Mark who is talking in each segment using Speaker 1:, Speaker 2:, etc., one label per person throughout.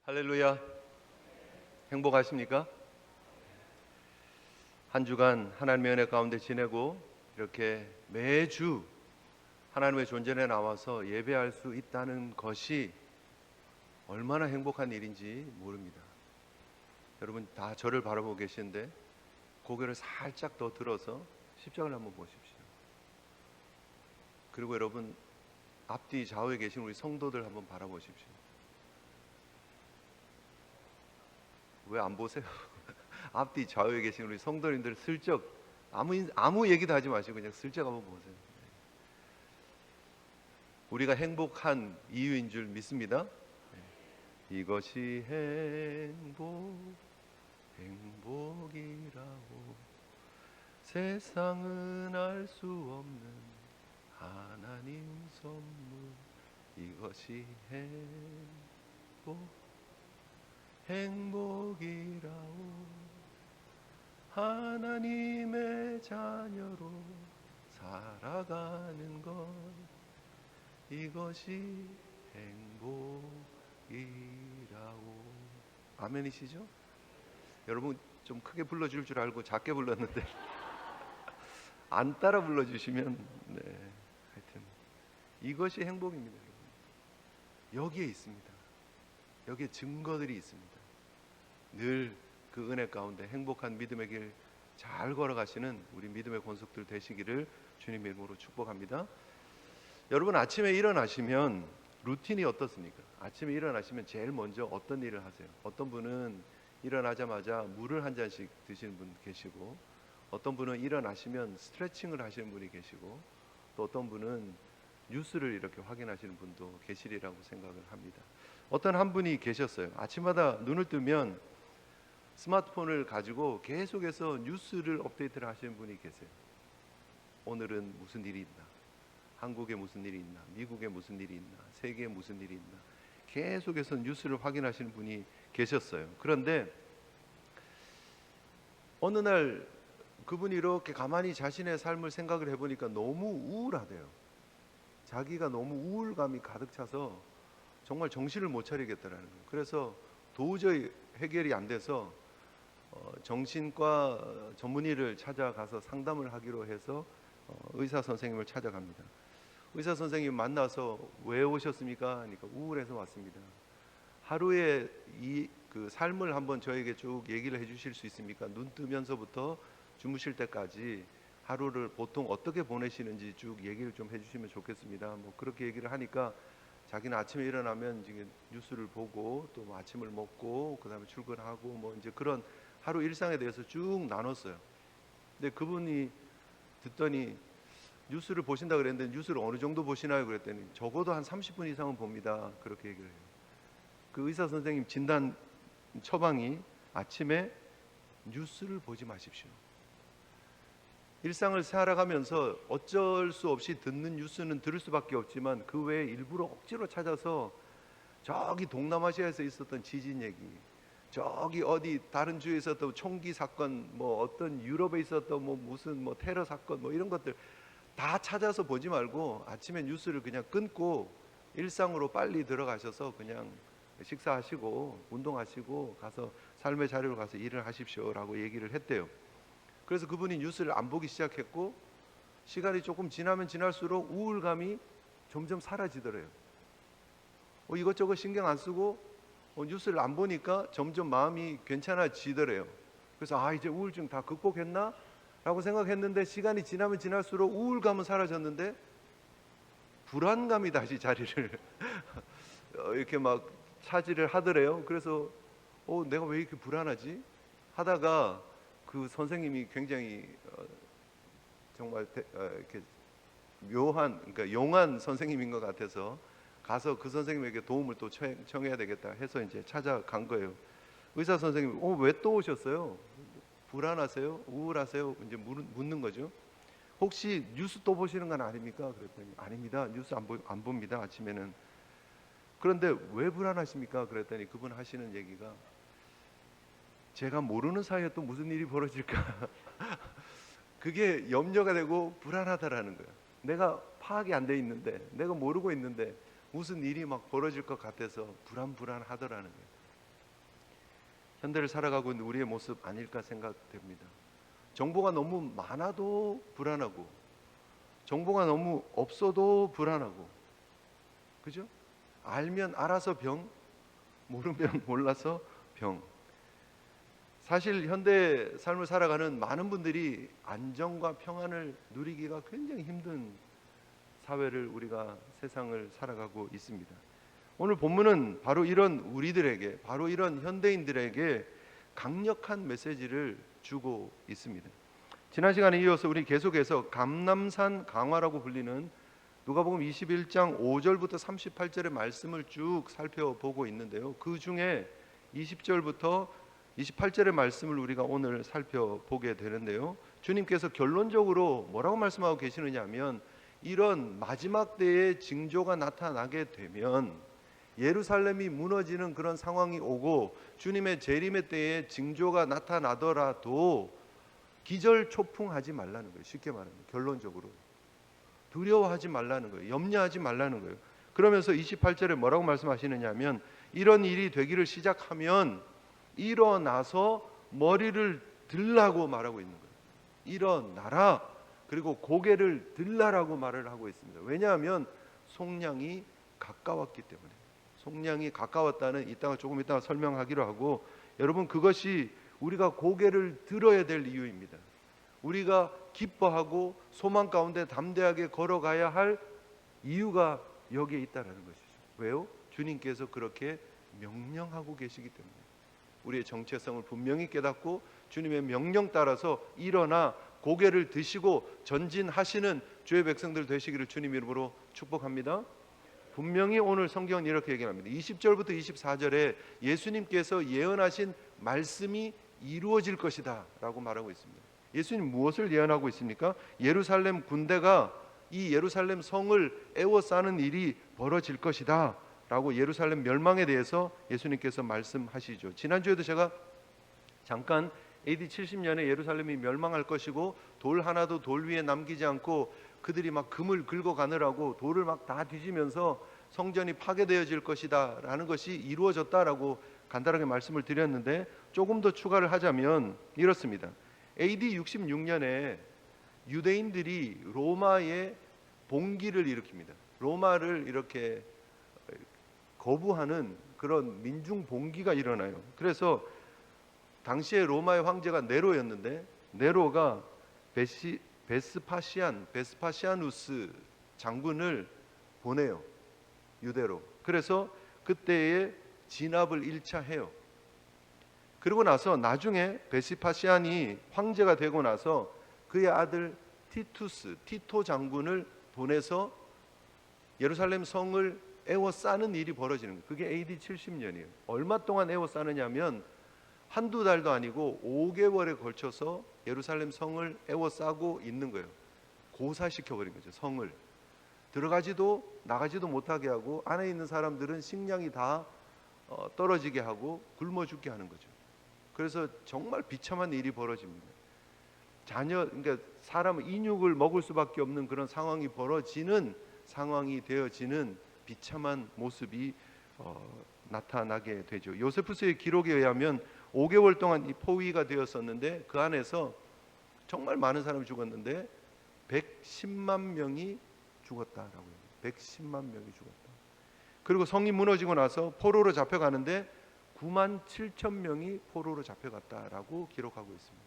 Speaker 1: 할렐루야. 행복하십니까? 한 주간 하나님의 은혜 가운데 지내고 이렇게 매주 하나님의 존전에 나와서 예배할 수 있다는 것이 얼마나 행복한 일인지 모릅니다. 여러분 다 저를 바라보고 계시는데 고개를 살짝 더 들어서 십자가를 한번 보십시오. 그리고 여러분 앞뒤 좌우에 계신 우리 성도들 한번 바라보십시오. 왜 안 보세요? 앞뒤 좌우에 계신 우리 성도님들 슬쩍 아무 얘기도 하지 마시고 그냥 슬쩍 한번 보세요. 우리가 행복한 이유인 줄 믿습니다. 이것이 행복이라고 세상은 알 수 없는 하나님 선물. 이것이 행복이라오. 하나님의 자녀로 살아가는 것, 이것이 행복이라오. 아멘이시죠? 여러분 좀 크게 불러줄 줄 알고 작게 불렀는데 안 따라 불러주시면 하여튼 이것이 행복입니다. 여러분 여기에 있습니다. 여기에 증거들이 있습니다. 늘 그 은혜 가운데 행복한 믿음의 길 잘 걸어가시는 우리 믿음의 권속들 되시기를 주님의 이름으로 축복합니다. 여러분 아침에 일어나시면 루틴이 어떻습니까? 아침에 일어나시면 제일 먼저 어떤 일을 하세요? 어떤 분은 일어나자마자 물을 한 잔씩 드시는 분 계시고, 어떤 분은 일어나시면 스트레칭을 하시는 분이 계시고, 또 어떤 분은 뉴스를 이렇게 확인하시는 분도 계시리라고 생각을 합니다. 어떤 한 분이 계셨어요. 아침마다 눈을 뜨면 스마트폰을 가지고 계속해서 뉴스를 업데이트를 하시는 분이 계세요. 오늘은 무슨 일이 있나? 한국에 무슨 일이 있나? 미국에 무슨 일이 있나? 세계에 무슨 일이 있나? 계속해서 뉴스를 확인하시는 분이 계셨어요. 그런데 어느 날 그분이 이렇게 가만히 자신의 삶을 생각을 해보니까 너무 우울하대요. 자기가 너무 우울감이 가득 차서 정말 정신을 못 차리겠다라는 거예요. 그래서 도저히 해결이 안 돼서 정신과 전문의를 찾아가서 상담을 하기로 해서 의사 선생님을 찾아갑니다. 의사 선생님 만나서 왜 오셨습니까? 하니까 우울해서 왔습니다. 하루에 그 삶을 한번 저에게 쭉 얘기를 해주실 수 있습니까? 눈 뜨면서부터 주무실 때까지 하루를 보통 어떻게 보내시는지 쭉 얘기를 좀 해주시면 좋겠습니다. 뭐 그렇게 얘기를 하니까 자기는 아침에 일어나면 지금 뉴스를 보고 또 뭐 아침을 먹고 그다음에 출근하고 뭐 이제 그런 하루 일상에 대해서 쭉 나눴어요. 근데 그분이 듣더니 뉴스를 보신다 그랬는데 뉴스를 어느 정도 보시나요? 그랬더니 적어도 한 30분 이상은 봅니다. 그렇게 얘기를 해요. 그 의사 선생님 진단 처방이 아침에 뉴스를 보지 마십시오. 일상을 살아가면서 어쩔 수 없이 듣는 뉴스는 들을 수밖에 없지만 그 외에 일부러 억지로 찾아서 저기 동남아시아에서 있었던 지진 얘기, 저기 어디 다른 주에 있었던 총기 사건, 뭐 어떤 유럽에 있었던 뭐 무슨 뭐 테러 사건 뭐 이런 것들 다 찾아서 보지 말고 아침에 뉴스를 그냥 끊고 일상으로 빨리 들어가셔서 그냥 식사하시고 운동하시고 가서 삶의 자리로 가서 일을 하십시오라고 얘기를 했대요. 그래서 그분이 뉴스를 안 보기 시작했고 시간이 조금 지나면 지날수록 우울감이 점점 사라지더래요. 이것저것 신경 안 쓰고 뉴스를 안 보니까 점점 마음이 괜찮아지더래요. 그래서 이제 우울증 다 극복했나? 라고 생각했는데 시간이 지나면 지날수록 우울감은 사라졌는데 불안감이 다시 자리를 이렇게 막 차지를 하더래요. 그래서 내가 왜 이렇게 불안하지? 하다가 그 선생님이 굉장히 정말 이렇게 묘한, 그러니까 용한 선생님인 것 같아서 가서 그 선생님에게 도움을 또 청해야 되겠다 해서 이제 찾아간 거예요. 의사 선생님이 왜 또 오셨어요? 불안하세요? 우울하세요? 이제 묻는 거죠. 혹시 뉴스 또 보시는 건 아닙니까? 그랬더니 아닙니다. 뉴스 안 봅니다. 아침에는. 그런데 왜 불안하십니까? 그랬더니 그분 하시는 얘기가 제가 모르는 사이에 또 무슨 일이 벌어질까 그게 염려가 되고 불안하다라는 거예요. 내가 파악이 안 돼 있는데 내가 모르고 있는데 무슨 일이 막 벌어질 것 같아서 불안하더라는 거예요. 현대를 살아가고 있는 우리의 모습 아닐까 생각됩니다. 정보가 너무 많아도 불안하고, 정보가 너무 없어도 불안하고, 그죠? 알면 알아서 병, 모르면 몰라서 병. 사실 현대 삶을 살아가는 많은 분들이 안정과 평안을 누리기가 굉장히 힘든 사회를, 우리가 세상을 살아가고 있습니다. 오늘 본문은 바로 이런 우리들에게, 바로 이런 현대인들에게 강력한 메시지를 주고 있습니다. 지난 시간에 이어서 우리 계속해서 감남산 강화라고 불리는 누가복음 21장 5절부터 38절의 말씀을 쭉 살펴보고 있는데요. 그 중에 20절부터 28절의 말씀을 우리가 오늘 살펴보게 되는데요. 주님께서 결론적으로 뭐라고 말씀하고 계시느냐 하면, 이런 마지막 때의 징조가 나타나게 되면, 예루살렘이 무너지는 그런 상황이 오고 주님의 재림의 때에 징조가 나타나더라도 기절초풍하지 말라는 거예요. 쉽게 말하면 결론적으로 두려워하지 말라는 거예요. 염려하지 말라는 거예요. 그러면서 28절에 뭐라고 말씀하시느냐 하면, 이런 일이 되기를 시작하면 일어나서 머리를 들라고 말하고 있는 거예요. 일어나라, 그리고 고개를 들라라고 말을 하고 있습니다. 왜냐하면 속량이 가까웠기 때문에. 속량이 가까웠다는, 조금 이따가 설명하기로 하고, 여러분 그것이 우리가 고개를 들어야 될 이유입니다. 우리가 기뻐하고 소망 가운데 담대하게 걸어가야 할 이유가 여기에 있다라는 것이죠. 왜요? 주님께서 그렇게 명령하고 계시기 때문에. 우리의 정체성을 분명히 깨닫고 주님의 명령 따라서 일어나 고개를 드시고 전진하시는 주의 백성들 되시기를 주님 이름으로 축복합니다. 분명히 오늘 성경은 이렇게 얘기합니다. 20절부터 24절에 예수님께서 예언하신 말씀이 이루어질 것이다 라고 말하고 있습니다. 예수님 무엇을 예언하고 있습니까? 예루살렘 군대가 이 예루살렘 성을 에워싸는 일이 벌어질 것이다 라고, 예루살렘 멸망에 대해서 예수님께서 말씀하시죠. 지난주에도 제가 잠깐 AD 70년에 예루살렘이 멸망할 것이고 돌 하나도 돌 위에 남기지 않고 그들이 막 금을 긁어가느라고 돌을 막 다 뒤지면서 성전이 파괴되어질 것이다 라는 것이 이루어졌다라고 간단하게 말씀을 드렸는데, 조금 더 추가를 하자면 이렇습니다. AD 66년에 유대인들이 로마의 봉기를 일으킵니다. 로마를 이렇게 거부하는 그런 민중 봉기가 일어나요. 그래서 당시에 로마의 황제가 네로였는데, 네로가 베스파시아누스 장군을 보내요, 유대로. 그래서 그때의 진압을 1차 해요. 그리고 나서 나중에 베스파시안이 황제가 되고 나서 그의 아들 티토 장군을 보내서 예루살렘 성을 에워싸는 일이 벌어지는 거예요. 그게 AD 70년이에요. 얼마 동안 에워싸느냐면 한두 달도 아니고 5개월에 걸쳐서 예루살렘 성을 에워싸고 있는 거예요. 고사시켜버린 거죠. 성을 들어가지도 나가지도 못하게 하고, 안에 있는 사람들은 식량이 다 떨어지게 하고 굶어 죽게 하는 거죠. 그래서 정말 비참한 일이 벌어집니다. 그러니까 사람은 인육을 먹을 수밖에 없는 그런 상황이 되어지는 비참한 모습이 나타나게 되죠. 요세푸스의 기록에 의하면 5개월 동안 이 포위가 되었었는데, 그 안에서 정말 많은 사람이 죽었는데 110만 명이 죽었다라고 해요. 110만 명이 죽었다. 그리고 성이 무너지고 나서 포로로 잡혀가는데 9만 7천 명이 포로로 잡혀갔다라고 기록하고 있습니다.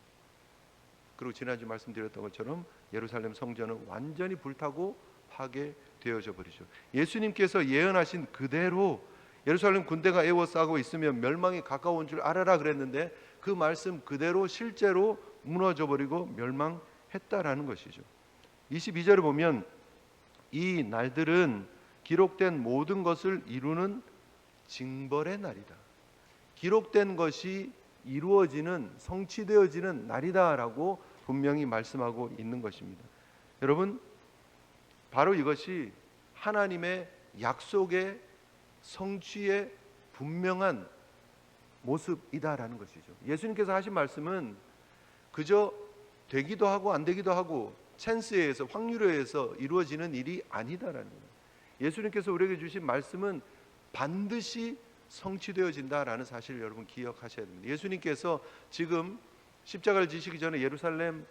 Speaker 1: 그리고 지난주 말씀드렸던 것처럼 예루살렘 성전은 완전히 불타고 파괴되어져 버리죠. 예수님께서 예언하신 그대로 예루살렘 군대가 에워싸고 있으면 멸망이 가까운 줄 알아라 그랬는데, 그 말씀 그대로 실제로 무너져 버리고 멸망했다라는 것이죠. 22절에 보면 이 날들은 기록된 모든 것을 이루는 징벌의 날이다. 기록된 것이 이루어지는, 성취되어지는 날이다라고 분명히 말씀하고 있는 것입니다. 여러분, 바로 이것이 하나님의 약속의 성취의 분명한 모습이다라는 것이죠. 예수님께서 하신 말씀은 그저 되기도 하고 안 되기도 하고 찬스에 의해서, 확률에 의해서 이루어지는 일이 아니다라는 거예요. 예수님께서 우리에게 주신 말씀은 반드시 성취되어진다라는 사실을 여러분 기억하셔야 됩니다. 예수님께서 지금 십자가를 지시기 전에 예루살렘이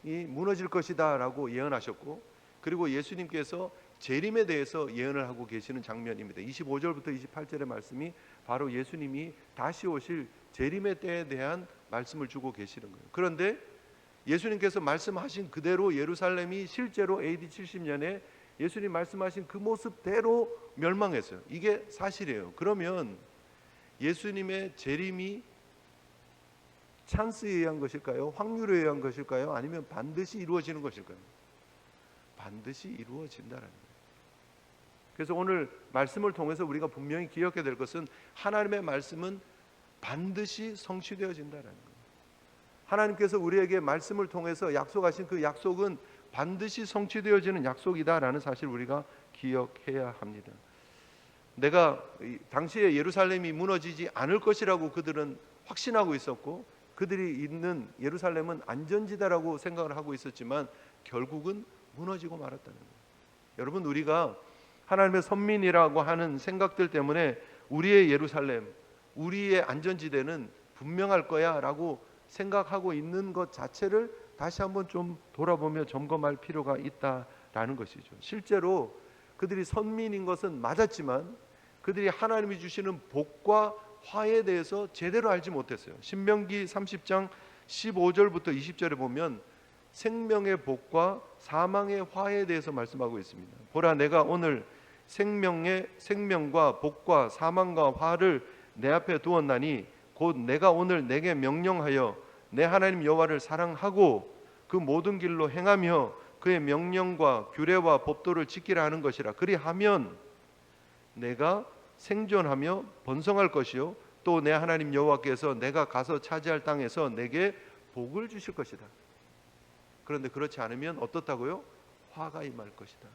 Speaker 1: 무너질 것이다 라고 예언하셨고, 그리고 예수님께서 재림에 대해서 예언을 하고 계시는 장면입니다. 25절부터 28절의 말씀이 바로 예수님이 다시 오실 재림의 때에 대한 말씀을 주고 계시는 거예요. 그런데 예수님께서 말씀하신 그대로 예루살렘이 실제로 AD 70년에 예수님 말씀하신 그 모습대로 멸망했어요. 이게 사실이에요. 그러면 예수님의 재림이 찬스에 의한 것일까요? 확률에 의한 것일까요? 아니면 반드시 이루어지는 것일까요? 반드시 이루어진다는 거예요. 그래서 오늘 말씀을 통해서 우리가 분명히 기억해야 될 것은 하나님의 말씀은 반드시 성취되어진다는 거예요. 하나님께서 우리에게 말씀을 통해서 약속하신 그 약속은 반드시 성취되어지는 약속이다라는 사실 우리가 기억해야 합니다. 내가 당시에 예루살렘이 무너지지 않을 것이라고 그들은 확신하고 있었고, 그들이 있는 예루살렘은 안전지대라고 생각을 하고 있었지만 결국은 무너지고 말았다는 거예요. 여러분, 우리가 하나님의 선민이라고 하는 생각들 때문에 우리의 예루살렘, 우리의 안전지대는 분명할 거야 라고 생각하고 있는 것 자체를 다시 한번 좀 돌아보며 점검할 필요가 있다라는 것이죠. 실제로 그들이 선민인 것은 맞았지만 그들이 하나님이 주시는 복과 화에 대해서 제대로 알지 못했어요. 신명기 30장 15절부터 20절에 보면 생명의 복과 사망의 화에 대해서 말씀하고 있습니다. 보라, 내가 오늘 생명과 복과 사망과 화를 내 앞에 두었나니 곧 내가 오늘 내게 명령하여 내 하나님 여호와를 사랑하고 그 모든 길로 행하며 그의 명령과 규례와 법도를 지키라 하는 것이라. 그리하면 내가 생존하며 번성할 것이요 또 내 하나님 여호와께서 내가 가서 차지할 땅에서 내게 복을 주실 것이다. 그런데 그렇지 않으면 어떻다고요? 화가 임할 것이다.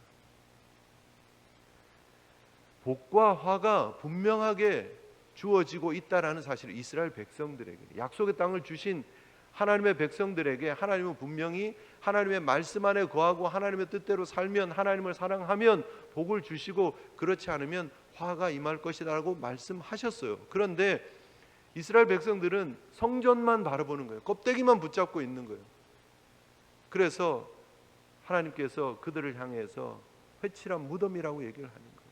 Speaker 1: 복과 화가 분명하게 주어지고 있다라는 사실을 이스라엘 백성들에게, 약속의 땅을 주신 하나님의 백성들에게 하나님은 분명히 하나님의 말씀 안에 거하고 하나님의 뜻대로 살면, 하나님을 사랑하면 복을 주시고 그렇지 않으면 화가 임할 것이라고 말씀하셨어요. 그런데 이스라엘 백성들은 성전만 바라보는 거예요. 껍데기만 붙잡고 있는 거예요. 그래서 하나님께서 그들을 향해서 회칠한 무덤이라고 얘기를 하는 거예요.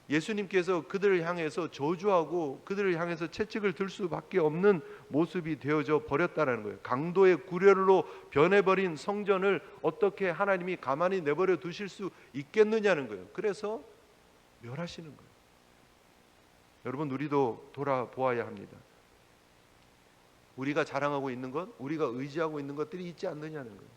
Speaker 1: 예수님께서 그들을 향해서 저주하고 그들을 향해서 채찍을 들 수밖에 없는 모습이 되어져 버렸다는 거예요. 강도의 구렬로 변해버린 성전을 어떻게 하나님이 가만히 내버려 두실 수 있겠느냐는 거예요. 그래서 멸하시는 거예요. 여러분, 우리도 돌아보아야 합니다. 우리가 자랑하고 있는 것, 우리가 의지하고 있는 것들이 있지 않느냐는 거예요.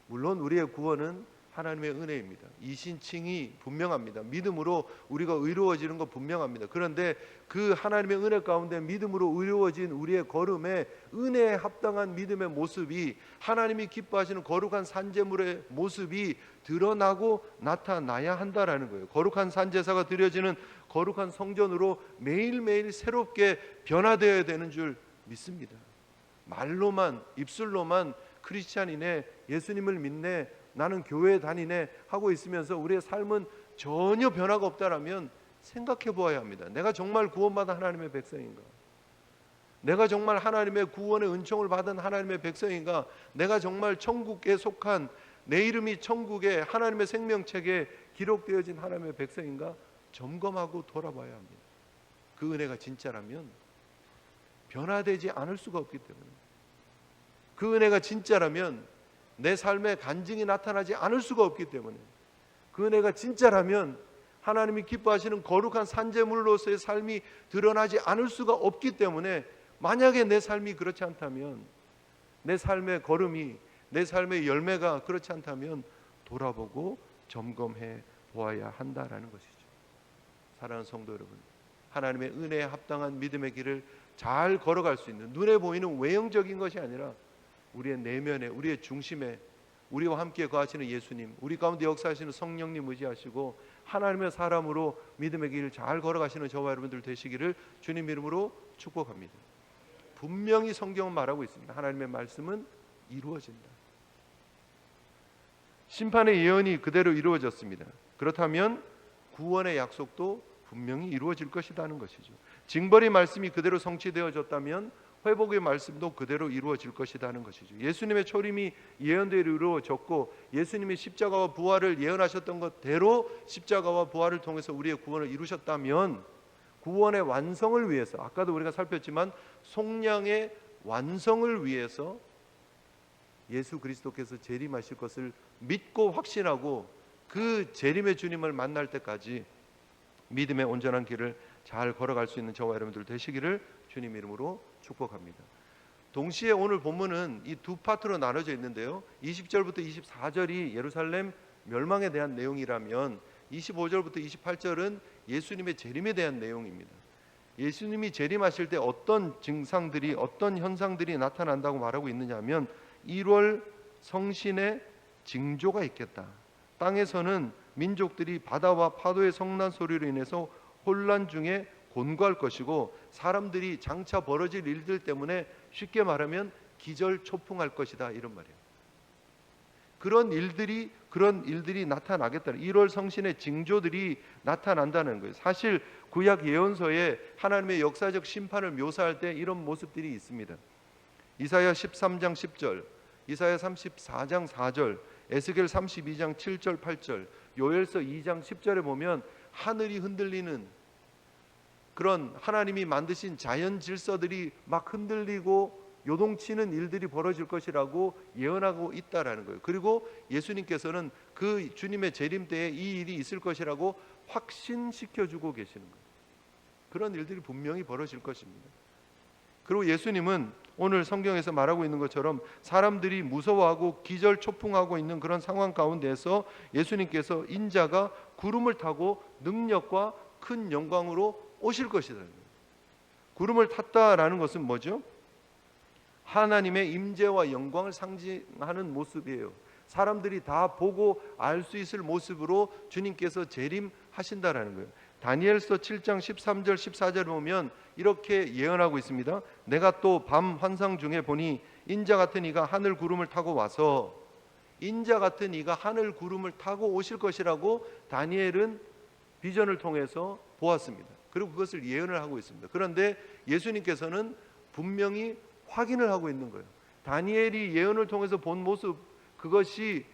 Speaker 1: 물론 우리의 구원은 하나님의 은혜입니다. 이신칭이 분명합니다. 믿음으로 우리가 의로워지는 것 분명합니다. 그런데 그 하나님의 은혜 가운데 믿음으로 의로워진 우리의 걸음에 은혜에 합당한 믿음의 모습이, 하나님이 기뻐하시는 거룩한 산제물의 모습이 드러나고 나타나야 한다라는 거예요. 거룩한 산제사가 드려지는 거룩한 성전으로 매일매일 새롭게 변화되어야 되는 줄 믿습니다. 말로만, 입술로만 크리스찬이네, 예수님을 믿네, 나는 교회에 다니네 하고 있으면서 우리의 삶은 전혀 변화가 없다라면 생각해 보아야 합니다. 내가 정말 구원받은 하나님의 백성인가? 내가 정말 하나님의 구원의 은총을 받은 하나님의 백성인가? 내가 정말 천국에 속한, 내 이름이 천국에 하나님의 생명책에 기록되어진 하나님의 백성인가? 점검하고 돌아봐야 합니다. 그 은혜가 진짜라면 변화되지 않을 수가 없기 때문에, 그 은혜가 진짜라면 내 삶에 간증이 나타나지 않을 수가 없기 때문에, 그 은혜가 진짜라면 하나님이 기뻐하시는 거룩한 산제물로서의 삶이 드러나지 않을 수가 없기 때문에, 만약에 내 삶이 그렇지 않다면, 내 삶의 걸음이, 내 삶의 열매가 그렇지 않다면 돌아보고 점검해 보아야 한다라는 것이죠. 사랑하는 성도 여러분, 하나님의 은혜에 합당한 믿음의 길을 잘 걸어갈 수 있는, 눈에 보이는 외형적인 것이 아니라 우리의 내면에, 우리의 중심에 우리와 함께 거하시는 예수님, 우리 가운데 역사하시는 성령님 의지하시고 하나님의 사람으로 믿음의 길을 잘 걸어가시는 저와 여러분들 되시기를 주님 이름으로 축복합니다. 분명히 성경은 말하고 있습니다. 하나님의 말씀은 이루어진다. 심판의 예언이 그대로 이루어졌습니다. 그렇다면 구원의 약속도 분명히 이루어질 것이라는 것이죠. 징벌의 말씀이 그대로 성취되어졌다면 회복의 말씀도 그대로 이루어질 것이라는 것이죠. 예수님의 초림이 예언대로 이루어졌고 예수님이 십자가와 부활을 예언하셨던 것대로 십자가와 부활을 통해서 우리의 구원을 이루셨다면 구원의 완성을 위해서, 아까도 우리가 살폈지만 속량의 완성을 위해서 예수 그리스도께서 재림하실 것을 믿고 확신하고 그 재림의 주님을 만날 때까지 믿음의 온전한 길을 잘 걸어갈 수 있는 저와 여러분들 되시기를 주님 이름으로 축복합니다. 동시에 오늘 본문은 이 두 파트로 나눠져 있는데요, 20절부터 24절이 예루살렘 멸망에 대한 내용이라면 25절부터 28절은 예수님의 재림에 대한 내용입니다. 예수님이 재림하실 때 어떤 증상들이, 어떤 현상들이 나타난다고 말하고 있느냐 하면 1월 성신의 징조가 있겠다. 땅에서는 민족들이 바다와 파도의 성난 소리로 인해서 혼란 중에 곤고할 것이고 사람들이 장차 벌어질 일들 때문에 쉽게 말하면 기절초풍할 것이다, 이런 말이에요. 그런 일들이 나타나겠다. 1월 성신의 징조들이 나타난다는 거예요. 사실 구약 예언서에 하나님의 역사적 심판을 묘사할 때 이런 모습들이 있습니다. 이사야 13장 10절, 이사야 34장 4절, 에스겔 32장 7절 8절, 요엘서 2장 10절에 보면 하늘이 흔들리는 그런 하나님이 만드신 자연 질서들이 막 흔들리고 요동치는 일들이 벌어질 것이라고 예언하고 있다라는 거예요. 그리고 예수님께서는 그 주님의 재림 때에 이 일이 있을 것이라고 확신시켜주고 계시는 거예요. 그런 일들이 분명히 벌어질 것입니다. 그리고 예수님은 오늘 성경에서 말하고 있는 것처럼 사람들이 무서워하고 기절초풍하고 있는 그런 상황 가운데에서 예수님께서 인자가 구름을 타고 능력과 큰 영광으로 오실 것이다. 구름을 탔다라는 것은 뭐죠? 하나님의 임재와 영광을 상징하는 모습이에요. 사람들이 다 보고 알 수 있을 모습으로 주님께서 재림하신다라는 거예요. 다니엘서 7장 13절 14절 보면 이렇게 예언하고 있습니다. 내가 또 밤 환상 중에 보니 인자 같은 이가 하늘 구름을 타고 와서, 인자 같은 이가 하늘 구름을 타고 오실 것이라고 다니엘은 비전을 통해서 보았습니다. 그리고 그것을 예언을 하고 있습니다. 그런데 예수님께서는 분명히 확인을 하고 있는 거예요. 다니엘이 예언을 통해서 본 모습, 그것이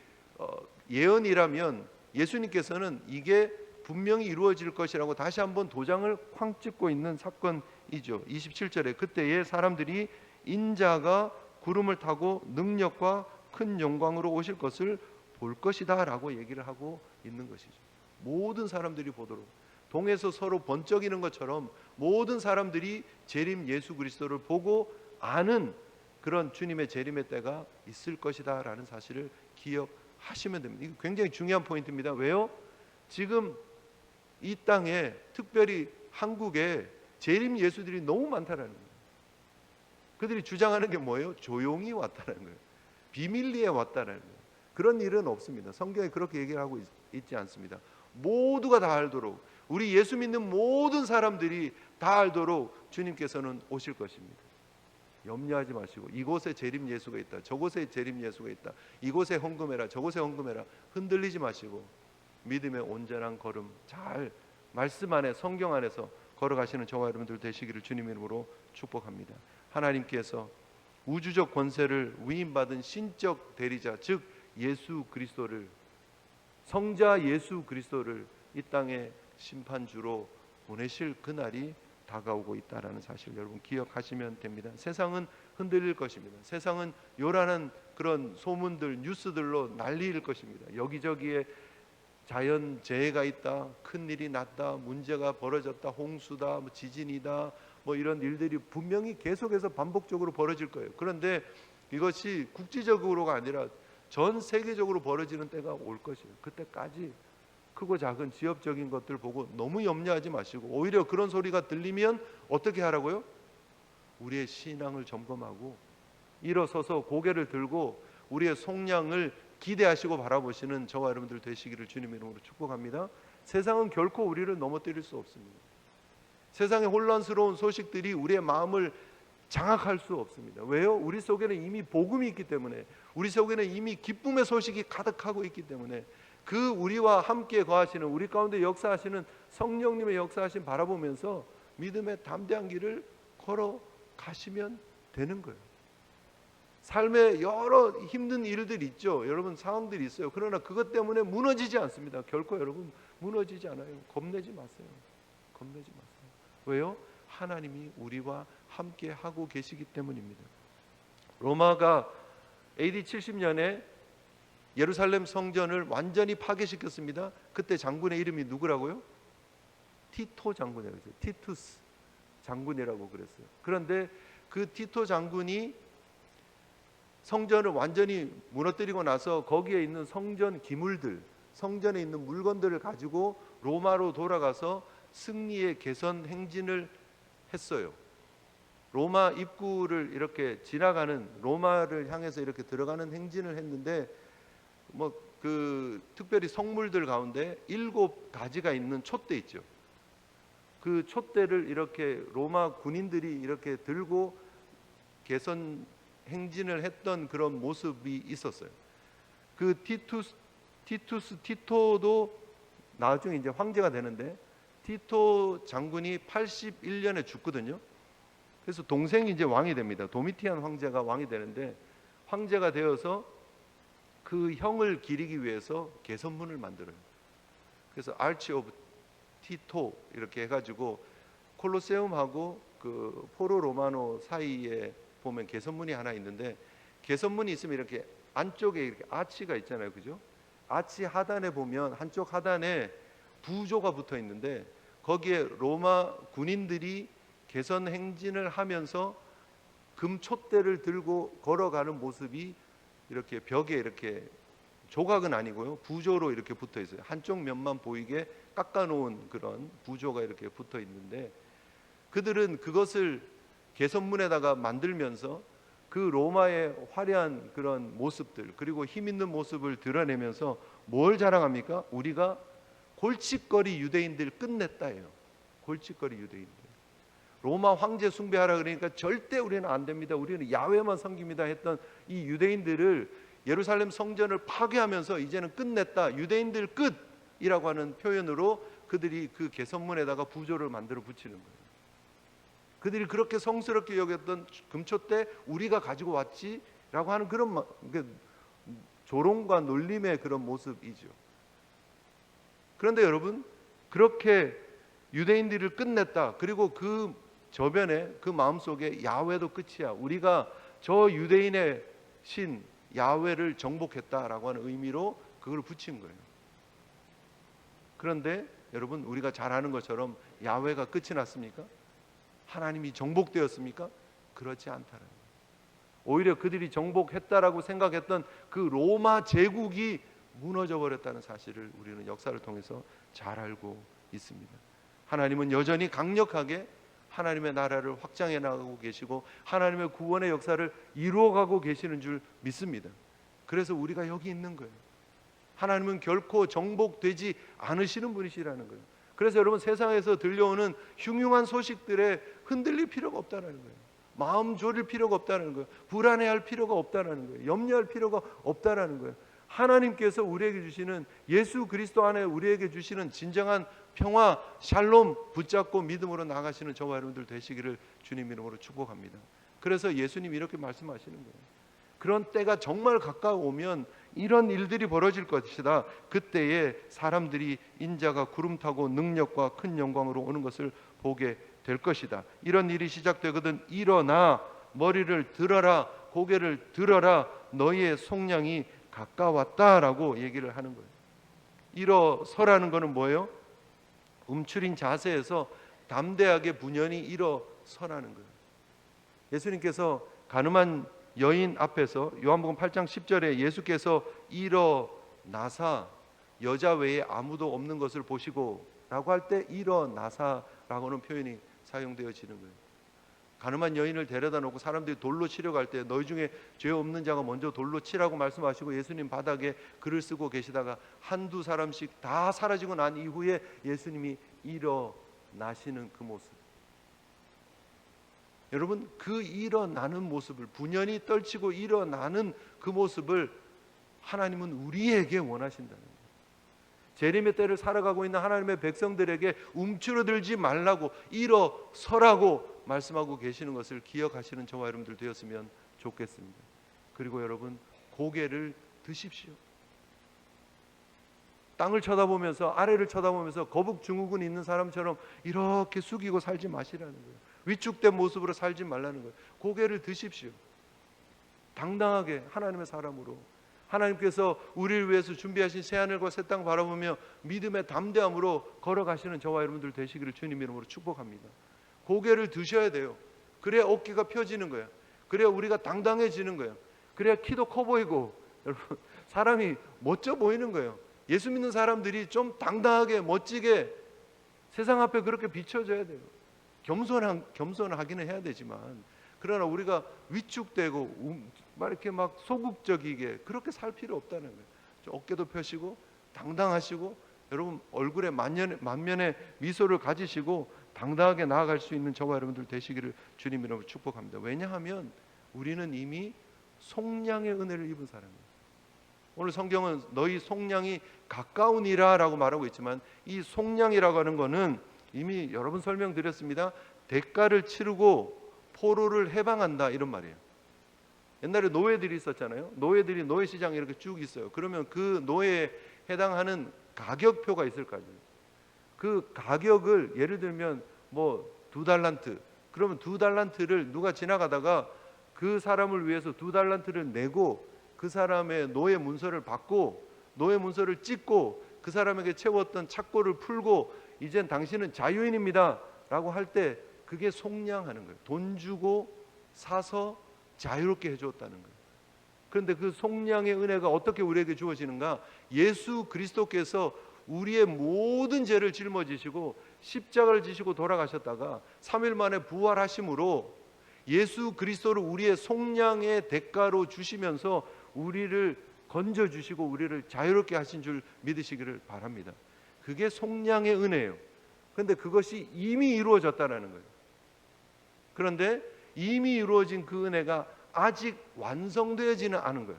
Speaker 1: 예언이라면 예수님께서는 이게 분명히 이루어질 것이라고 다시 한번 도장을 쾅 찍고 있는 사건이죠. 27절에 그때에 사람들이 인자가 구름을 타고 능력과 큰 영광으로 오실 것을 볼 것이다 라고 얘기를 하고 있는 것이죠. 모든 사람들이 보도록, 동에서 서로 번쩍이는 것처럼 모든 사람들이 재림 예수 그리스도를 보고 아는 그런 주님의 재림의 때가 있을 것이다 라는 사실을 기억하시면 됩니다. 이거 굉장히 중요한 포인트입니다. 왜요? 지금 이 땅에, 특별히 한국에 재림 예수들이 너무 많다라는 거예요. 그들이 주장하는 게 뭐예요? 조용히 왔다는 거예요. 비밀리에 왔다는 거예요. 그런 일은 없습니다. 성경에 그렇게 얘기를 하고 있지 않습니다. 모두가 다 알도록, 우리 예수 믿는 모든 사람들이 다 알도록 주님께서는 오실 것입니다. 염려하지 마시고, 이곳에 재림 예수가 있다, 저곳에 재림 예수가 있다, 이곳에 헌금해라, 저곳에 헌금해라, 흔들리지 마시고 믿음의 온전한 걸음, 잘 말씀 안에, 성경 안에서 걸어가시는 저와 여러분들 되시기를 주님 이름으로 축복합니다. 하나님께서 우주적 권세를 위임받은 신적 대리자, 즉 예수 그리스도를, 성자 예수 그리스도를 이 땅에 심판주로 보내실 그날이 다가오고 있다라는 사실 여러분 기억하시면 됩니다. 세상은 흔들릴 것입니다. 세상은 요란한 그런 소문들, 뉴스들로 난리일 것입니다. 여기저기에 자연재해가 있다, 큰일이 났다, 문제가 벌어졌다, 홍수다, 지진이다, 이런 일들이 분명히 계속해서 반복적으로 벌어질 거예요. 그런데 이것이 국지적으로가 아니라 전 세계적으로 벌어지는 때가 올 것이에요. 그때까지 크고 작은 지역적인 것들 보고 너무 염려하지 마시고, 오히려 그런 소리가 들리면 어떻게 하라고요? 우리의 신앙을 점검하고 일어서서 고개를 들고 우리의 속량을 기대하시고 바라보시는 저와 여러분들 되시기를 주님의 이름으로 축복합니다. 세상은 결코 우리를 넘어뜨릴 수 없습니다. 세상의 혼란스러운 소식들이 우리의 마음을 장악할 수 없습니다. 왜요? 우리 속에는 이미 복음이 있기 때문에, 우리 속에는 이미 기쁨의 소식이 가득하고 있기 때문에 그 우리와 함께 거하시는, 우리 가운데 역사하시는 성령님의 역사하심 바라보면서 믿음의 담대한 길을 걸어가시면 되는 거예요. 삶에 여러 힘든 일들이 있죠. 여러분, 상황들이 있어요. 그러나 그것 때문에 무너지지 않습니다. 결코 여러분 무너지지 않아요. 겁내지 마세요. 겁내지 마세요. 왜요? 하나님이 우리와 함께 하고 계시기 때문입니다. 로마가 AD 70년에 예루살렘 성전을 완전히 파괴시켰습니다. 그때 장군의 이름이 누구라고요? 티토 장군이라고 했어요. 티투스 장군이라고 그랬어요. 그런데 그 티토 장군이 성전을 완전히 무너뜨리고 나서 거기에 있는 성전 기물들, 성전에 있는 물건들을 가지고 로마로 돌아가서 승리의 개선 행진을 했어요. 로마 입구를 이렇게 지나가는, 로마를 향해서 이렇게 들어가는 행진을 했는데, 특별히 성물들 가운데 7가지가 있는 촛대 있죠. 그 촛대를 이렇게 로마 군인들이 이렇게 들고 개선 행진을 했던 그런 모습이 있었어요. 그 티토도 나중에 이제 황제가 되는데, 티토 장군이 81년에 죽거든요. 그래서 동생이 이제 왕이 됩니다. 도미티안 황제가 왕이 되는데, 황제가 되어서 그 형을 기리기 위해서 개선문을 만들어요. 그래서 아치 오브 티토 이렇게 해가지고 콜로세움하고 그 포로 로마노 사이에 보면 개선문이 하나 있는데, 개선문이 있으면 이렇게 안쪽에 이렇게 아치가 있잖아요, 그죠? 아치 하단에 보면 한쪽 하단에 부조가 붙어 있는데, 거기에 로마 군인들이 개선 행진을 하면서 금 촛대를 들고 걸어가는 모습이 이렇게 벽에 이렇게 조각은 아니고요, 부조로 이렇게 붙어 있어요. 한쪽 면만 보이게 깎아놓은 그런 부조가 이렇게 붙어 있는데, 그들은 그것을 개선문에다가 만들면서 그 로마의 화려한 그런 모습들, 그리고 힘 있는 모습을 드러내면서 뭘 자랑합니까? 우리가 골칫거리 유대인들 끝냈다예요. 골칫거리 유대인들. 로마 황제 숭배하라 그러니까 절대 우리는 안 됩니다, 우리는 야훼만 섬깁니다 했던 이 유대인들을 예루살렘 성전을 파괴하면서 이제는 끝냈다, 유대인들 끝이라고 하는 표현으로 그들이 그 개선문에다가 부조를 만들어 붙이는 거예요. 그들이 그렇게 성스럽게 여겼던 금촛대 우리가 가지고 왔지라고 하는 그런 조롱과 놀림의 그런 모습이죠. 그런데 여러분, 그렇게 유대인들을 끝냈다, 그리고 그 저변에 그 마음속에 야훼도 끝이야, 우리가 저 유대인의 신 야훼를 정복했다라고 하는 의미로 그걸 붙인 거예요. 그런데 여러분, 우리가 잘 아는 것처럼 야훼가 끝이 났습니까? 하나님이 정복되었습니까? 그렇지 않다는 거예요. 오히려 그들이 정복했다라고 생각했던 그 로마 제국이 무너져 버렸다는 사실을 우리는 역사를 통해서 잘 알고 있습니다. 하나님은 여전히 강력하게 하나님의 나라를 확장해 나가고 계시고 하나님의 구원의 역사를 이루어가고 계시는 줄 믿습니다. 그래서 우리가 여기 있는 거예요. 하나님은 결코 정복되지 않으시는 분이시라는 거예요. 그래서 여러분, 세상에서 들려오는 흉흉한 소식들에 흔들릴 필요가 없다는 거예요. 마음 졸일 필요가 없다는 거예요. 불안해할 필요가 없다는 거예요. 염려할 필요가 없다는 거예요. 하나님께서 우리에게 주시는, 예수 그리스도 안에 우리에게 주시는 진정한 평화, 샬롬 붙잡고 믿음으로 나가시는 저와 여러분들 되시기를 주님 이름으로 축복합니다. 그래서 예수님이 이렇게 말씀하시는 거예요. 그런 때가 정말 가까워오면 이런 일들이 벌어질 것이다. 그때에 사람들이 인자가 구름 타고 능력과 큰 영광으로 오는 것을 보게 될 것이다. 이런 일이 시작되거든 일어나 머리를 들어라, 고개를 들어라, 너희의 속량이 가까웠다라고 얘기를 하는 거예요. 일어서라는 것은 뭐예요? 움츠린 자세에서 담대하게 분연히 일어서라는 거예요. 예수님께서 가늠한 여인 앞에서 요한복음 8장 10절에 예수께서 일어나사 여자 외에 아무도 없는 것을 보시고 라고 할 때 일어나사라고 하는 표현이 사용되어지는 거예요. 가늠한 여인을 데려다 놓고 사람들이 돌로 치려고 할 때 너희 중에 죄 없는 자가 먼저 돌로 치라고 말씀하시고 예수님 바닥에 글을 쓰고 계시다가 한두 사람씩 다 사라지고 난 이후에 예수님이 일어나시는 그 모습, 여러분, 그 일어나는 모습을, 분연히 떨치고 일어나는 그 모습을 하나님은 우리에게 원하신다는 거예요. 재림의 때를 살아가고 있는 하나님의 백성들에게 움츠러들지 말라고, 일어서라고 말씀하고 계시는 것을 기억하시는 저와 여러분들 되었으면 좋겠습니다. 그리고 여러분, 고개를 드십시오. 땅을 쳐다보면서, 아래를 쳐다보면서 거북 증후군 있는 사람처럼 이렇게 숙이고 살지 마시라는 거예요. 위축된 모습으로 살지 말라는 거예요. 고개를 드십시오. 당당하게 하나님의 사람으로, 하나님께서 우리를 위해서 준비하신 새하늘과 새 땅 바라보며 믿음의 담대함으로 걸어가시는 저와 여러분들 되시기를 주님 이름으로 축복합니다. 고개를 드셔야 돼요. 그래야 어깨가 펴지는 거예요. 그래야 우리가 당당해지는 거예요. 그래야 키도 커 보이고, 여러분, 사람이 멋져 보이는 거예요. 예수 믿는 사람들이 좀 당당하게 멋지게 세상 앞에 그렇게 비춰져야 돼요. 겸손하기는 해야 되지만, 그러나 우리가 위축되고 이렇게 막 소극적이게 그렇게 살 필요 없다는 거예요. 어깨도 펴시고 당당하시고, 여러분 얼굴에 만면의 미소를 가지시고 당당하게 나아갈 수 있는 저와 여러분들 되시기를 주님 이름으로 축복합니다. 왜냐하면 우리는 이미 속량의 은혜를 입은 사람이에요. 오늘 성경은 너희 속량이 가까우니라 라고 말하고 있지만, 이 속량이라고 하는 것은 이미 여러 번 설명드렸습니다. 대가를 치르고 포로를 해방한다, 이런 말이에요. 옛날에 노예들이 있었잖아요. 노예들이 노예시장에 이렇게 쭉 있어요. 그러면 그 노예에 해당하는 가격표가 있을 거 아니에요. 그 가격을 예를 들면 뭐 2달란트, 그러면 2달란트를 누가 지나가다가 그 사람을 위해서 2달란트를 내고 그 사람의 노예 문서를 받고 노예 문서를 찍고 그 사람에게 채웠던 착고를 풀고 이젠 당신은 자유인입니다 라고 할 때, 그게 속량하는 거예요. 돈 주고 사서 자유롭게 해주었다는 거예요. 그런데 그 속량의 은혜가 어떻게 우리에게 주어지는가? 예수 그리스도께서 우리의 모든 죄를 짊어지시고 십자가를 지시고 돌아가셨다가 3일 만에 부활하심으로 예수 그리스도를 우리의 속량의 대가로 주시면서 우리를 건져주시고 우리를 자유롭게 하신 줄 믿으시기를 바랍니다. 그게 속량의 은혜예요. 그런데 그것이 이미 이루어졌다는 거예요. 그런데 이미 이루어진 그 은혜가 아직 완성되어지는 않은 거예요.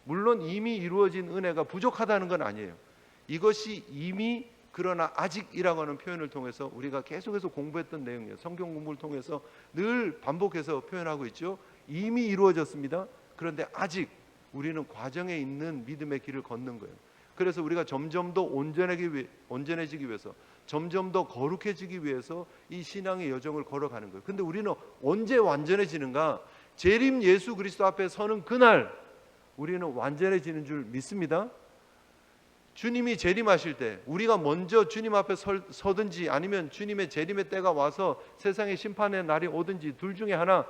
Speaker 1: 물론 이미 이루어진 은혜가 부족하다는 건 아니에요. 이것이 이미, 그러나 아직이라고 하는 표현을 통해서 우리가 계속해서 공부했던 내용이에요. 성경 공부를 통해서 늘 반복해서 표현하고 있죠. 이미 이루어졌습니다. 그런데 아직 우리는 과정에 있는 믿음의 길을 걷는 거예요. 그래서 우리가 점점 더 온전해지기 위해서, 점점 더 거룩해지기 위해서 이 신앙의 여정을 걸어가는 거예요. 근데 우리는 언제 완전해지는가? 재림 예수 그리스도 앞에 서는 그날 우리는 완전해지는 줄 믿습니다. 주님이 재림하실 때 우리가 먼저 주님 앞에 서든지, 아니면 주님의 재림의 때가 와서 세상의 심판의 날이 오든지, 둘 중에 하나,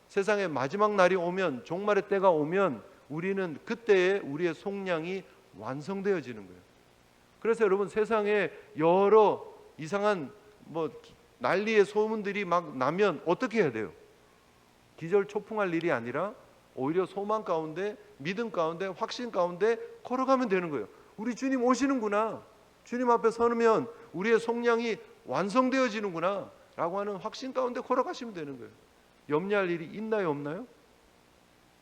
Speaker 1: 세상의 마지막 날이 오면, 종말의 때가 오면 우리는 그때에 우리의 속량이 완성되어지는 거예요. 그래서 여러분, 세상에 여러 이상한 난리의 소문들이 막 나면 어떻게 해야 돼요? 기절초풍할 일이 아니라 오히려 소망 가운데, 믿음 가운데, 확신 가운데 걸어가면 되는 거예요. 우리 주님 오시는구나, 주님 앞에 서면 우리의 속량이 완성되어지는구나 라고 하는 확신 가운데 걸어가시면 되는 거예요. 염려할 일이 있나요, 없나요?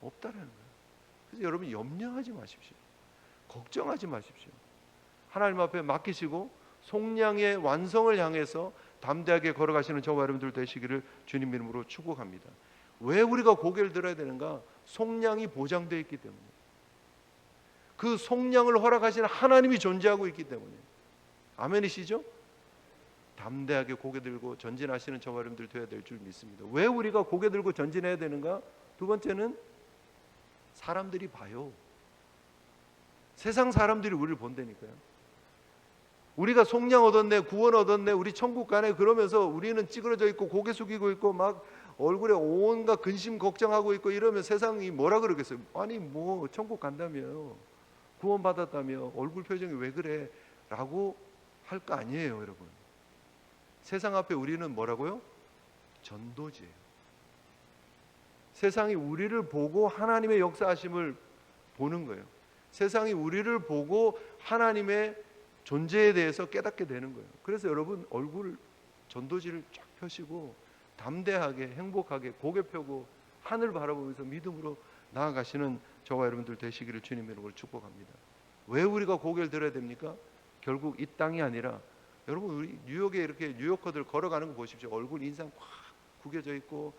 Speaker 1: 없다라는 거예요. 그래서 여러분, 염려하지 마십시오. 걱정하지 마십시오. 하나님 앞에 맡기시고 속량의 완성을 향해서 담대하게 걸어가시는 저와 여러분들 되시기를 주님 이름으로 축복합니다. 왜 우리가 고개를 들어야 되는가? 속량이 보장되어 있기 때문에, 그 속량을 허락하시는 하나님이 존재하고 있기 때문에. 아멘이시죠? 담대하게 고개 들고 전진하시는 저와 여러분들 되어야 될 줄 믿습니다. 왜 우리가 고개 들고 전진해야 되는가? 두 번째는 사람들이 봐요. 세상 사람들이 우리를 본다니까요. 우리가 속량 얻었네, 구원 얻었네, 우리 천국 가네, 그러면서 우리는 찌그러져 있고 고개 숙이고 있고 막 얼굴에 온갖 근심 걱정하고 있고 이러면 세상이 뭐라 그러겠어요? 아니 뭐 천국 간다며, 구원 받았다며, 얼굴 표정이 왜 그래? 라고 할 거 아니에요, 여러분. 세상 앞에 우리는 뭐라고요? 전도지예요. 세상이 우리를 보고 하나님의 역사하심을 보는 거예요. 세상이 우리를 보고 하나님의 존재에 대해서 깨닫게 되는 거예요. 그래서 여러분, 얼굴 전도지를 쫙 펴시고 담대하게, 행복하게 고개 펴고 하늘 바라보면서 믿음으로 나아가시는 저와 여러분들 되시기를 주님 이름으로 축복합니다. 왜 우리가 고개를 들어야 됩니까? 결국 이 땅이 아니라, 여러분 우리 뉴욕에 이렇게 뉴요커들 걸어가는 거 보십시오. 얼굴 인상 확 구겨져 있고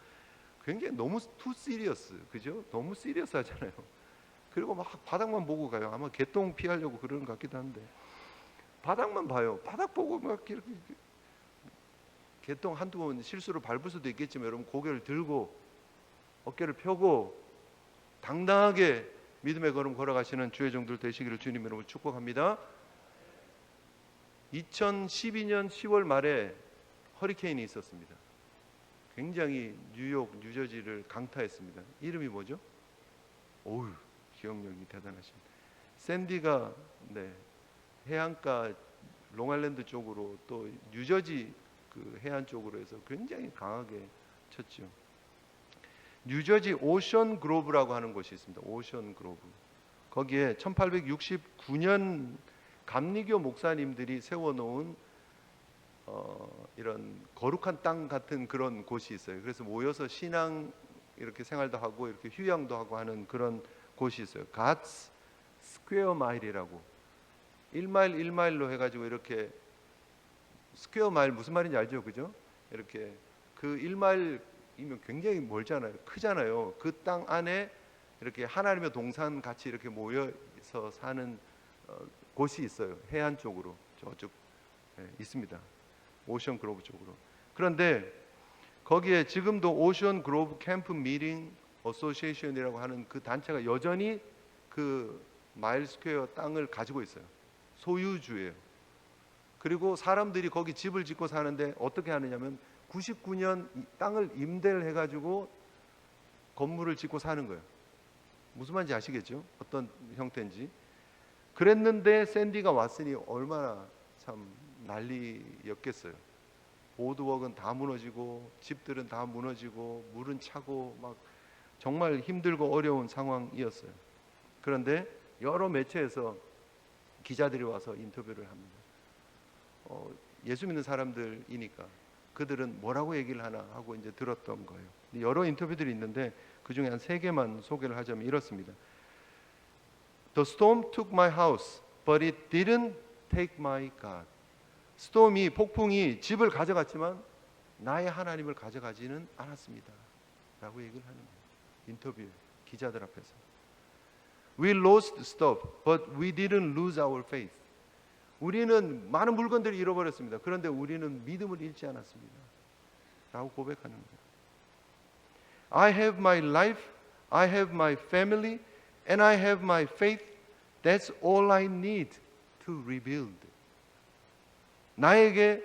Speaker 1: 굉장히 너무 투 시리어스, 그죠? 너무 시리어스 하잖아요. 그리고 막 바닥만 보고 가요. 아마 개똥 피하려고 그러는 것 같기도 한데, 바닥만 봐요. 바닥 보고 막 이렇게 개똥 한두 번 실수로 밟을 수도 있겠지만, 여러분 고개를 들고 어깨를 펴고 당당하게 믿음의 걸음 걸어가시는 주의 종들 되시기를 주님 이름으로 축복합니다. 2012년 10월 말에 허리케인이 있었습니다. 굉장히 뉴욕, 뉴저지를 강타했습니다. 이름이 뭐죠? 오우, 기억력이 대단하십니다. 샌디가 해안가 롱아일랜드 쪽으로 또 뉴저지 그 해안 쪽으로 해서 굉장히 강하게 쳤죠. 뉴저지 오션 그로브라고 하는 곳이 있습니다. 오션 그로브. 거기에 1869년 감리교 목사님들이 세워놓은 이런 거룩한 땅 같은 그런 곳이 있어요. 그래서 모여서 신앙 이렇게 생활도 하고 이렇게 휴양도 하고 하는 그런 곳이 있어요. God's Square Mile이라고, 1마일 1마일로 해가지고 이렇게, 스퀘어 마일 무슨 말인지 알죠, 그죠? 이렇게 그 1마일이면 굉장히 멀잖아요, 크잖아요. 그 땅 안에 이렇게 하나님의 동산 같이 이렇게 모여서 사는 곳이 있어요. 해안 쪽으로 저쪽 있습니다. 오션 그로브 쪽으로. 그런데 거기에 지금도 오션 그로브 캠프 미팅 어소시에이션이라고 하는 그 단체가 여전히 그 마일 스퀘어 땅을 가지고 있어요. 소유주예요. 그리고 사람들이 거기 집을 짓고 사는데 어떻게 하느냐면 99년 땅을 임대를 해가지고 건물을 짓고 사는 거예요. 무슨 말인지 아시겠죠? 어떤 형태인지. 그랬는데 샌디가 왔으니 얼마나 참 난리였겠어요. 보드워크는 다 무너지고 집들은 다 무너지고 물은 차고 막 정말 힘들고 어려운 상황이었어요. 그런데 여러 매체에서 기자들이 와서 인터뷰를 합니다. 예수 믿는 사람들이니까 그들은 뭐라고 얘기를 하나 하고 이제 들었던 거예요. 여러 인터뷰들이 있는데 그 중에 한 3개만 소개를 하자면 이렇습니다. The storm took my house, but it didn't take my God. 스톰이, 폭풍이 집을 가져갔지만 나의 하나님을 가져가지는 않았습니다 라고 얘기를 하는 거예요. 인터뷰 기자들 앞에서. We lost stuff, but we didn't lose our faith. 우리는 많은 물건들을 잃어버렸습니다. 그런데 우리는 믿음을 잃지 않았습니다 라고 고백하는 거예요. I have my life, I have my family, and I have my faith. That's all I need to rebuild. 나에게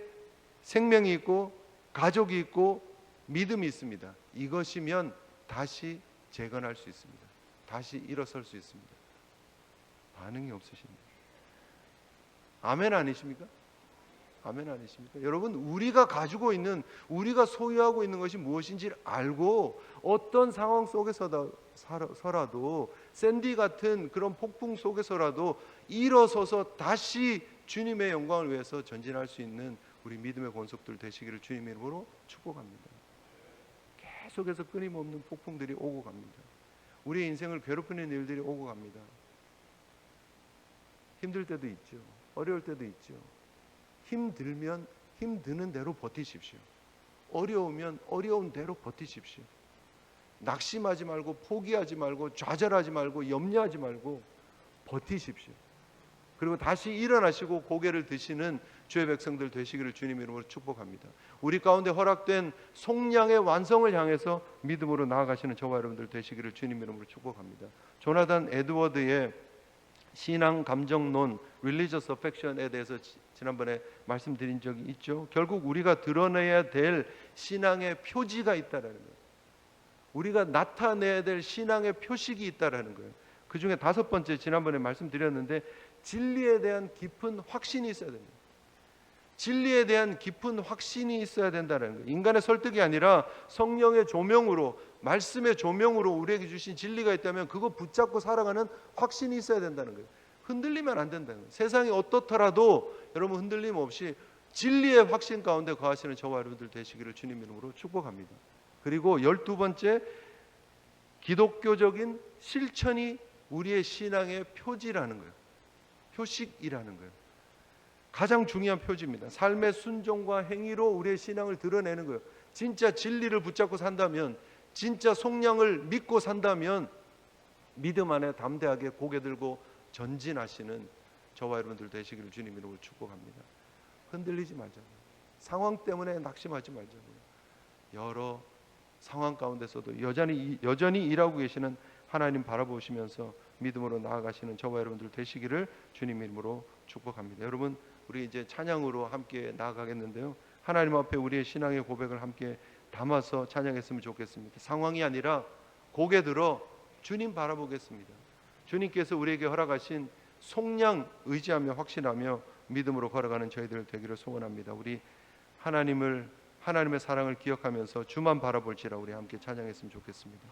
Speaker 1: 생명이 있고 가족이 있고 믿음이 있습니다. 이것이면 다시 재건할 수 있습니다. 다시 일어설 수 있습니다. 반응이 없으십니다. 아멘 아니십니까? 아멘 아니십니까? 여러분, 우리가 가지고 있는, 우리가 소유하고 있는 것이 무엇인지를 알고 어떤 상황 속에서라도, 샌디 같은 그런 폭풍 속에서라도 일어서서 다시 주님의 영광을 위해서 전진할 수 있는 우리 믿음의 권속들 되시기를 주님의 이름으로 축복합니다. 계속해서 끊임없는 폭풍들이 오고 갑니다. 우리의 인생을 괴롭히는 일들이 오고 갑니다. 힘들 때도 있죠. 어려울 때도 있죠. 힘들면 힘드는 대로 버티십시오. 어려우면 어려운 대로 버티십시오. 낙심하지 말고 포기하지 말고 좌절하지 말고 염려하지 말고 버티십시오. 그리고 다시 일어나시고 고개를 드시는 주의 백성들 되시기를 주님 이름으로 축복합니다. 우리 가운데 허락된 속량의 완성을 향해서 믿음으로 나아가시는 저와 여러분들 되시기를 주님 이름으로 축복합니다. 조나단 에드워드의 신앙 감정론 Religious Affection에 대해서 지난번에 말씀드린 적이 있죠. 결국 우리가 드러내야 될 신앙의 표지가 있다라는 거예요. 우리가 나타내야 될 신앙의 표식이 있다라는 거예요. 그 중에 5번째 지난번에 말씀드렸는데 진리에 대한 깊은 확신이 있어야 됩니다. 진리에 대한 깊은 확신이 있어야 된다는 거예요. 인간의 설득이 아니라 성령의 조명으로, 말씀의 조명으로 우리에게 주신 진리가 있다면 그거 붙잡고 살아가는 확신이 있어야 된다는 거예요. 흔들리면 안 된다는 거예요. 세상이 어떻더라도 여러분 흔들림 없이 진리의 확신 가운데 거하시는 저와 여러분들 되시기를 주님 이름으로 축복합니다. 그리고 12번째, 기독교적인 실천이 우리의 신앙의 표지라는 거예요. 표식이라는 거예요. 가장 중요한 표지입니다. 삶의 순종과 행위로 우리의 신앙을 드러내는 거예요. 진짜 진리를 붙잡고 산다면, 진짜 속량을 믿고 산다면 믿음 안에 담대하게 고개 들고 전진하시는 저와 여러분들 되시기를 주님 이름으로 축복합니다. 흔들리지 말자고요. 상황 때문에 낙심하지 말자고요. 여러 상황 가운데서도 여전히 일하고 계시는 하나님 바라보시면서 믿음으로 나아가시는 저와 여러분들 되시기를 주님 이름으로 축복합니다. 여러분, 우리 이제 찬양으로 함께 나아가겠는데요, 하나님 앞에 우리의 신앙의 고백을 함께 담아서 찬양했으면 좋겠습니다. 상황이 아니라 고개 들어 주님 바라보겠습니다. 주님께서 우리에게 허락하신 속량 의지하며 확신하며 믿음으로 걸어가는 저희들 되기를 소원합니다. 우리 하나님의 사랑을 기억하면서 주만 바라볼지라 우리 함께 찬양했으면 좋겠습니다.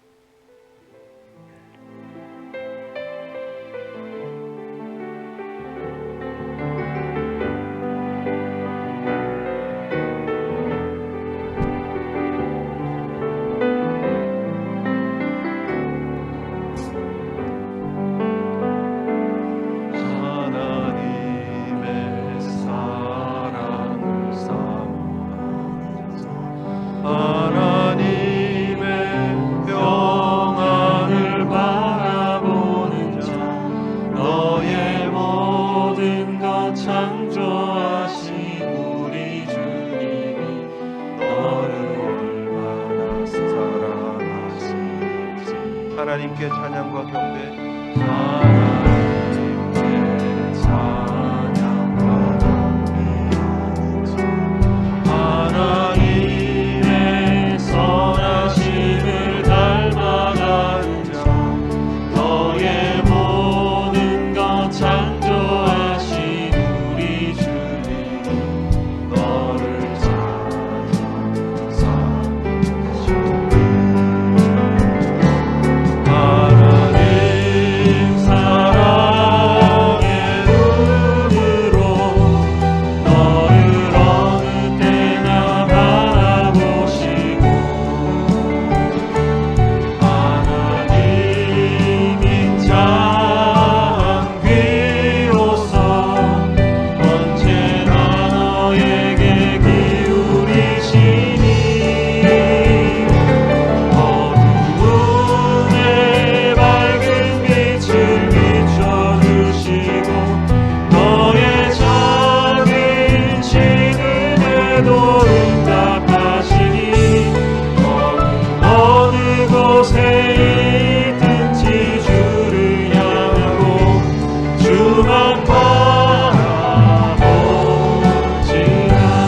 Speaker 1: 하나님께 찬양과 경배, 하나님의 선하심을 닮아가는 자, 너의 모든 것 창조하신 우리 주님, 너를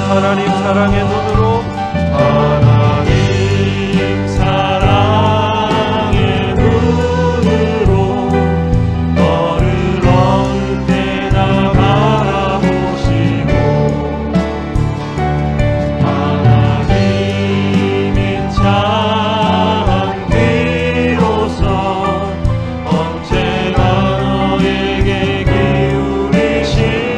Speaker 1: 하나님 사랑의 눈으로, 하나님 사랑의 눈으로 너를 어느 때나 바라보시고, 하나님인 참 귀로서 언제나 너에게 기울이시니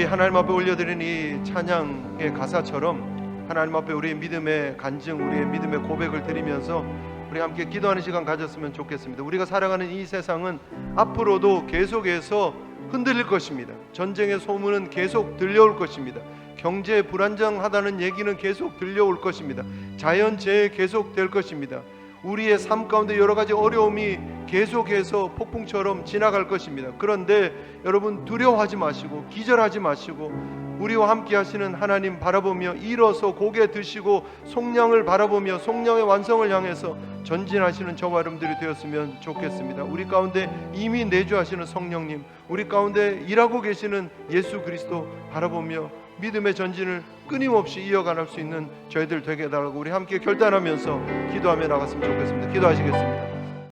Speaker 1: 하나님 앞에 올려드린 이 찬양의 가사처럼 하나님 앞에 우리의 믿음의 간증, 우리의 믿음의 고백을 드리면서 우리 함께 기도하는 시간 가졌으면 좋겠습니다. 우리가 살아가는 이 세상은 앞으로도 계속해서 흔들릴 것입니다. 전쟁의 소문은 계속 들려올 것입니다. 경제 불안정하다는 얘기는 계속 들려올 것입니다. 자연재해 계속 될 것입니다. 우리의 삶 가운데 여러 가지 어려움이 계속해서 폭풍처럼 지나갈 것입니다. 그런데 여러분, 두려워하지 마시고 기절하지 마시고 우리와 함께 하시는 하나님 바라보며 일어서 고개 드시고 속량을 바라보며 속량의 완성을 향해서 전진하시는 저와 여러분들이 되었으면 좋겠습니다. 우리 가운데 이미 내주하시는 성령님, 우리 가운데 일하고 계시는 예수 그리스도 바라보며 믿음의 전진을 끊임없이 이어갈 수 있는 저희들 되게 해달라고 우리 함께 결단하면서 기도하며 나갔으면 좋겠습니다. 기도하시겠습니다.